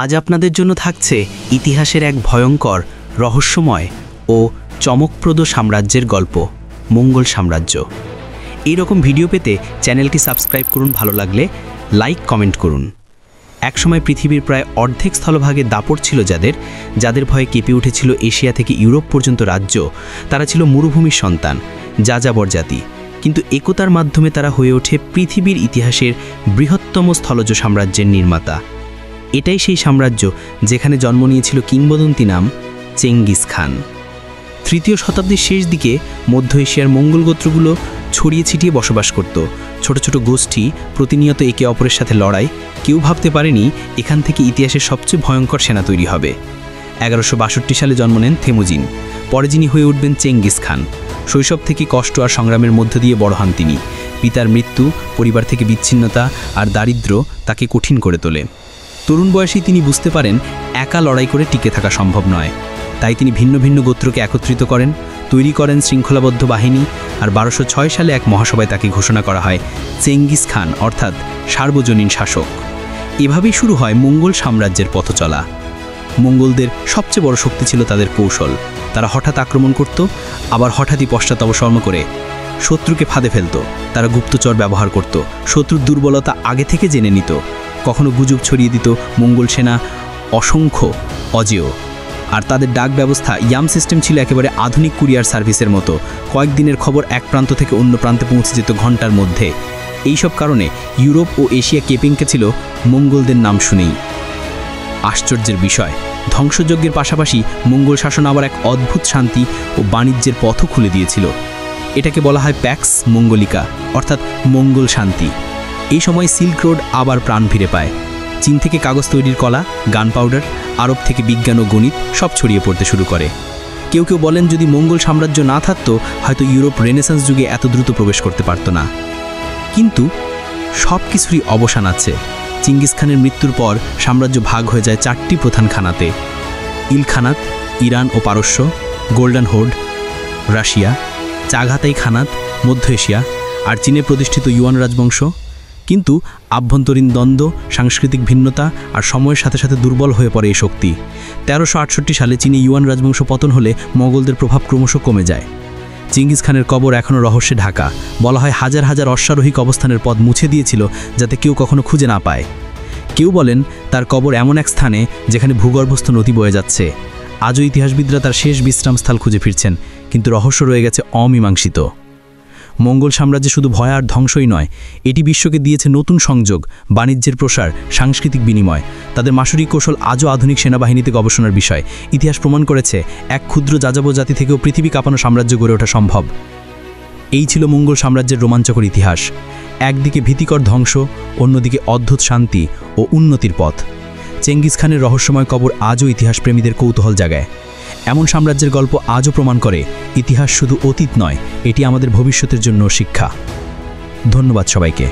আজ আপনাদের জন্য থাকছে ইতিহাসের এক ভয়ঙ্কর, রহস্যময় ও চমকপ্রদ সাম্রাজ্যের গল্প, মঙ্গল সাম্রাজ্য। এইরকম ভিডিও পেতে চ্যানেলটি সাবস্ক্রাইব করুন, ভালো লাগলে লাইক কমেন্ট করুন। একসময় পৃথিবীর প্রায় অর্ধেক স্থলভাগে দাপট ছিল যাদের ভয়ে কেঁপে উঠেছিল এশিয়া থেকে ইউরোপ পর্যন্ত রাজ্য। তারা ছিল মরুভূমির সন্তান, যাযাবর জাতি, কিন্তু একতার মাধ্যমে তারা হয়ে ওঠে পৃথিবীর ইতিহাসের বৃহত্তম স্থলজ সাম্রাজ্যের নির্মাতা। এটাই সেই সাম্রাজ্য যেখানে জন্ম নিয়েছিল কিংবদন্তি নাম চেঙ্গিস খান। তৃতীয় শতাব্দীর শেষ দিকে মধ্য এশিয়ার মঙ্গল গোত্রগুলো ছড়িয়ে ছিটিয়ে বসবাস করত। ছোট ছোট গোষ্ঠী প্রতিনিয়ত একে অপরের সাথে লড়াই। কেউ ভাবতে পারেনি এখান থেকে ইতিহাসের সবচেয়ে ভয়ঙ্কর সেনা তৈরি হবে। 1162 সালে জন্ম নেন থেমুজিন। পরে যিনি হয়ে উঠবেন চেঙ্গিস খান। শৈশব থেকে কষ্ট আর সংগ্রামের মধ্য দিয়ে বড় হন তিনি। পিতার মৃত্যু, পরিবার থেকে বিচ্ছিন্নতা আর দারিদ্র্য তাকে কঠিন করে তোলে। তরুণ বয়সেই তিনি বুঝতে পারেন একা লড়াই করে টিকে থাকা সম্ভব নয়। তাই তিনি ভিন্ন ভিন্ন গোত্রকে একত্রিত করেন, তৈরি করেন শৃঙ্খলাবদ্ধ বাহিনী। আর 1206 সালে এক মহাসভায় তাকে ঘোষণা করা হয় চেঙ্গিস খান, অর্থাৎ সার্বজনীন শাসক। এভাবেই শুরু হয় মঙ্গল সাম্রাজ্যের পথচলা। মঙ্গলদের সবচেয়ে বড় শক্তি ছিল তাদের কৌশল। তারা হঠাৎ আক্রমণ করত, আবার হঠাৎই পশ্চাৎপসর্ম করে শত্রুকে ফাঁদে ফেলত। তারা গুপ্তচর ব্যবহার করত, শত্রুর দুর্বলতা আগে থেকে জেনে নিত। কখনো গুজব ছড়িয়ে দিত মঙ্গল সেনা অসংখ্য অজেয়। আর তাদের ডাক ব্যবস্থা, ইয়াম সিস্টেম ছিল একেবারে আধুনিক কুরিয়ার সার্ভিসের মতো। কয়েকদিনের খবর এক প্রান্ত থেকে অন্য প্রান্তে পৌঁছে যেত ঘন্টার মধ্যে। এইসব কারণে ইউরোপ ও এশিয়া কেঁপে ছিল মঙ্গলদের নাম শুনেই। আশ্চর্যের বিষয়, ধ্বংসযজ্ঞের পাশাপাশি মঙ্গল শাসন আবার এক অদ্ভুত শান্তি ও বাণিজ্যের পথও খুলে দিয়েছিল। এটাকে বলা হয় প্যাক্স মঙ্গলিকা, অর্থাৎ মঙ্গল শান্তি। এই সময় সিল্ক রোড আবার প্রাণ ফিরে পায়। চীন থেকে কাগজ তৈরির কলা, গান পাউডার, আরব থেকে বিজ্ঞান ও গণিত সব ছড়িয়ে পড়তে শুরু করে। কেউ কেউ বলেন যদি মঙ্গল সাম্রাজ্য না থাকতো হয়তো ইউরোপ রেনেসান্স যুগে এত দ্রুত প্রবেশ করতে পারত না। কিন্তু সব কিছুরই অবসান আছে। চেঙ্গিস খানের মৃত্যুর পর সাম্রাজ্য ভাগ হয়ে যায় 4টি প্রধান খানাতে: ইলখানাত, ইরান ও পারস্য; গোল্ডেন হোর্ড, রাশিয়া; চাঘাতাই খানাত, মধ্য এশিয়া; আর চীনে প্রতিষ্ঠিত ইউয়ান রাজবংশ। কিন্তু আভ্যন্তরীণ দ্বন্দ্ব, সাংস্কৃতিক ভিন্নতা আর সময়ের সাথে সাথে দুর্বল হয়ে পড়ে এই শক্তি। 1368 সালে চীনে ইউয়ান রাজবংশ পতন হলে মোগলদের প্রভাব ক্রমশ কমে যায়। চেঙ্গিস খানের কবর এখনও রহস্যে ঢাকা। বলা হয় হাজার হাজার অশ্বারোহী অবস্থানের পথ মুছে দিয়েছিল যাতে কেউ কখনো খুঁজে না পায়। কেউ বলেন তার কবর এমন এক স্থানে যেখানে ভূগর্ভস্থ নদী বয়ে যাচ্ছে। আজও ইতিহাসবিদরা তার শেষ বিশ্রামস্থল খুঁজে ফিরছেন, কিন্তু রহস্য রয়ে গেছে অমীমাংসিত। মঙ্গল সাম্রাজ্যে শুধু ভয় আর ধ্বংসই নয়, এটি বিশ্বকে দিয়েছে নতুন সংযোগ, বাণিজ্যের প্রসার, সাংস্কৃতিক বিনিময়। তাদের মাসুরিক কৌশল আজও আধুনিক সেনাবাহিনীতে গবেষণার বিষয়। ইতিহাস প্রমাণ করেছে এক ক্ষুদ্র যাযাবর জাতি থেকেও পৃথিবী কাঁপানো সাম্রাজ্য গড়ে ওঠা সম্ভব। এই ছিল মঙ্গল সাম্রাজ্যের রোমাঞ্চকর ইতিহাস। একদিকে ভীতিকর ধ্বংস, অন্যদিকে অদ্ভুত শান্তি ও উন্নতির পথ। চেঙ্গিস খানের রহস্যময় কবর আজও ইতিহাস প্রেমীদের কৌতূহল জাগায়। এমন সাম্রাজ্যের গল্প আজও প্রমাণ করে ইতিহাস শুধু অতীত নয়, এটি আমাদের ভবিষ্যতের জন্য শিক্ষা। ধন্যবাদ সবাইকে।